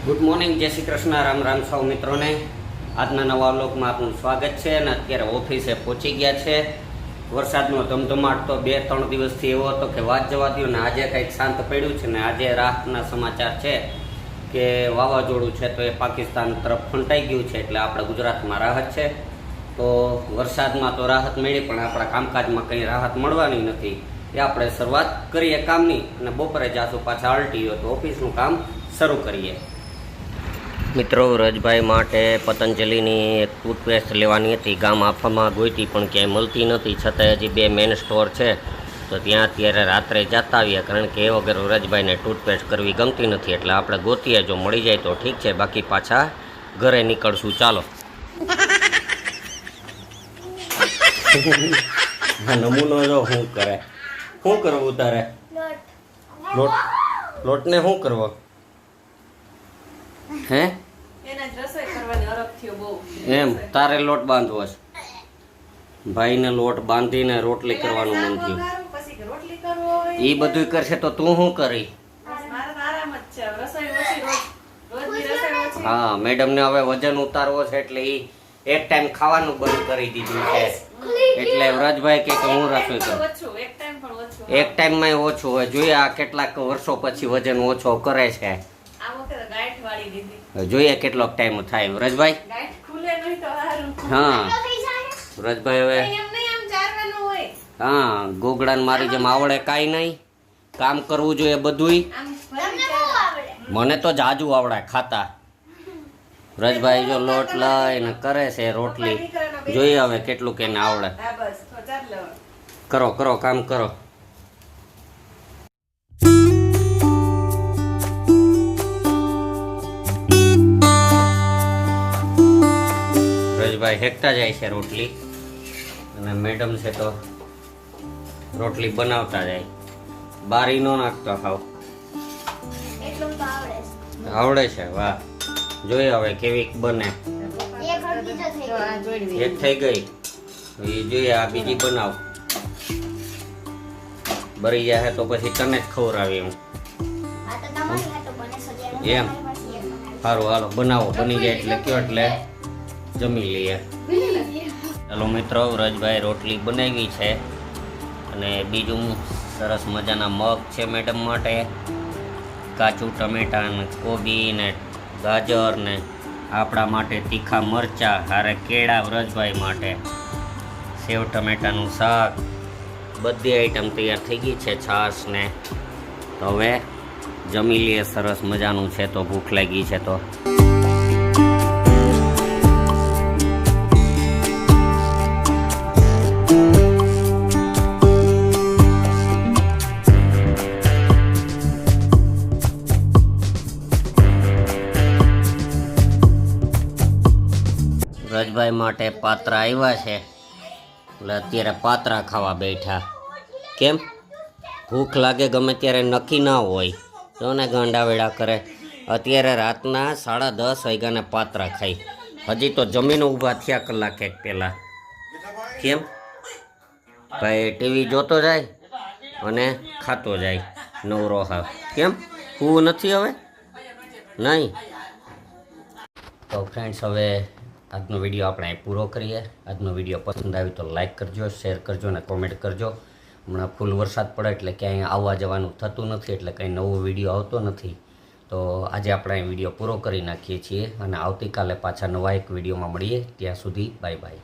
Good morning, જય શ્રી કૃષ્ણ, રામ રામ સૌ મિત્રોને. આજના નવા વ્લોગમાં આપનું સ્વાગત છે. અને અત્યારે ઓફિસે પહોંચી ગયા છે. વરસાદનો ધમધમાટ તો 2-3 દિવસથી એવો હતો કે વાત જવા દો. ને આજે કંઈક શાંત પડ્યું છે. ને આજે રાહતના સમાચાર છે કે વાવાઝોડું છે તો એ પાકિસ્તાન તરફ ફંટાઈ ગયું છે, એટલે આપણે ગુજરાતમાં રાહત છે. તો વરસાદમાં તો રાહત મળી, પણ આપણા કામકાજમાં કંઈ રાહત મળવાની નથી. એ આપણે શરૂઆત કરીએ કામની, અને બપોરે જાશું પાછા અલ્ટીઓ તો ઓફિસનું કામ શરૂ કરીએ. મિત્રો, વ્રજભાઈ માટે પતંજલિની એક ટૂથપેસ્ટ લેવાની હતી. ગામ આફામાં ગોઈતી પણ ક્યાંય મળતી નથી. છતાંય હજી 2 મેન સ્ટોર છે, તો ત્યાં અત્યારે રાત્રે જતા આવીએ, કારણ કે એ વગર વ્રજભાઈને ટૂથપેસ્ટ કરવી ગમતી નથી. એટલે આપણે ગોતીએ, જો મળી જાય તો ઠીક છે, બાકી પાછા ઘરે નીકળશું. ચાલો. નમૂનો જો શું કરે, શું કરવું તારે? લોટને શું કરવો હે? એમ તારે લોટ બાંધવો છે? ભાઈને લોટ બાંધીને રોટલી કરવાનું મન થયું. એ બધું કરશે તો તું શું કરી? હા, મેડમ ને હવે વજન ઉતારવો છે, એટલે એ એક ટાઈમ ખાવાનું બંધ કરી દીધું છે. એટલે વ્રજભાઈ કે હું રસોઈ કરું. એક ટાઈમમાં ઓછું હોય. જોઈએ આ કેટલાક વર્ષો પછી વજન ઓછો કરે છે. જોઈએ કેટલો ટાઈમ થાય. વ્રજભાઈ હા, વ્રજભાઈ હવે હા, ગોગડાને મારી જેમ આવડે કાંઈ નહીં. કામ કરવું જોઈએ બધુંય. મને તો જાજુ આવડે ખાતા. વ્રજભાઈ જો લોટ લઈને કરે છે રોટલી. જોઈએ હવે કેટલું કેને આવડે. કરો કરો, કામ કરો. વ્રજભાઈ હેકતા જાય છે રોટલી, અને મેડમ છે તો રોટલી બનાવતા જાય. બારી નો નાખતો ખાવ. આવડે છે, વાહ. જોઈએ હવે કેવી બને. એક થઈ ગઈ. જોઈએ આ બીજી બનાવ. બરી જાય તો પછી તને જ ખવડાવી હું. એમ સારું, હાલો બનાવો. બની જાય એટલે કયો, એટલે જમી લઈએ. ચાલો મિત્રો, વ્રજભાઈ રોટલી બનાવી છે, અને બીજું સરસ મજાના મગ છે મેડમ માટે, કાચું ટમેટા ને કોબી ને ગાજર ને આપણા માટે તીખા મરચા, હારે કેળા વ્રજભાઈ માટે, સેવ ટમેટાનું શાક. બધી આઈટમ તૈયાર થઈ ગઈ છે. છાશ ને તો હવે જમી લઈએ. સરસ મજાનું છે, તો ભૂખ લાગી છે તો. વ્રજભાઈ માટે પાત્રા આવ્યા છે, એટલે અત્યારે પાત્રા ખાવા બેઠા. કેમ? ભૂખ લાગે ગમે ત્યારે નક્કી ના હોય. જો ને ગાંડાવેડા કરે. અત્યારે રાતના 10:30 વાગ્યાને પાત્રા ખાઈ. હજી તો જમીન ઊભા થયા કલાક એક પહેલાં. કેમ ભાઈ? ટીવી જોતો જાય અને ખાતો જાય નવરો હાવ. કેમ હું નથી હવે? નહીં. તો ફ્રેન્ડ્સ, હવે આજનો વિડીયો આપણે પૂરો કરીએ. આજનો વિડીયો પસંદ આવ્યો તો લાઈક કરજો, શેર કરજો અને કોમેન્ટ કરજો. હમણાં ફૂલ વરસાદ પડે એટલે ક્યાંય આવવા જવાનું થતું નથી, એટલે કંઈ નવો વિડીયો આવતો નથી. તો આજે આપણે વિડીયો પૂરો કરી નાખીએ છીએ, અને આવતીકાલે પાછા નવા એક વિડીયોમાં મળીએ. ત્યાં સુધી બાય બાય.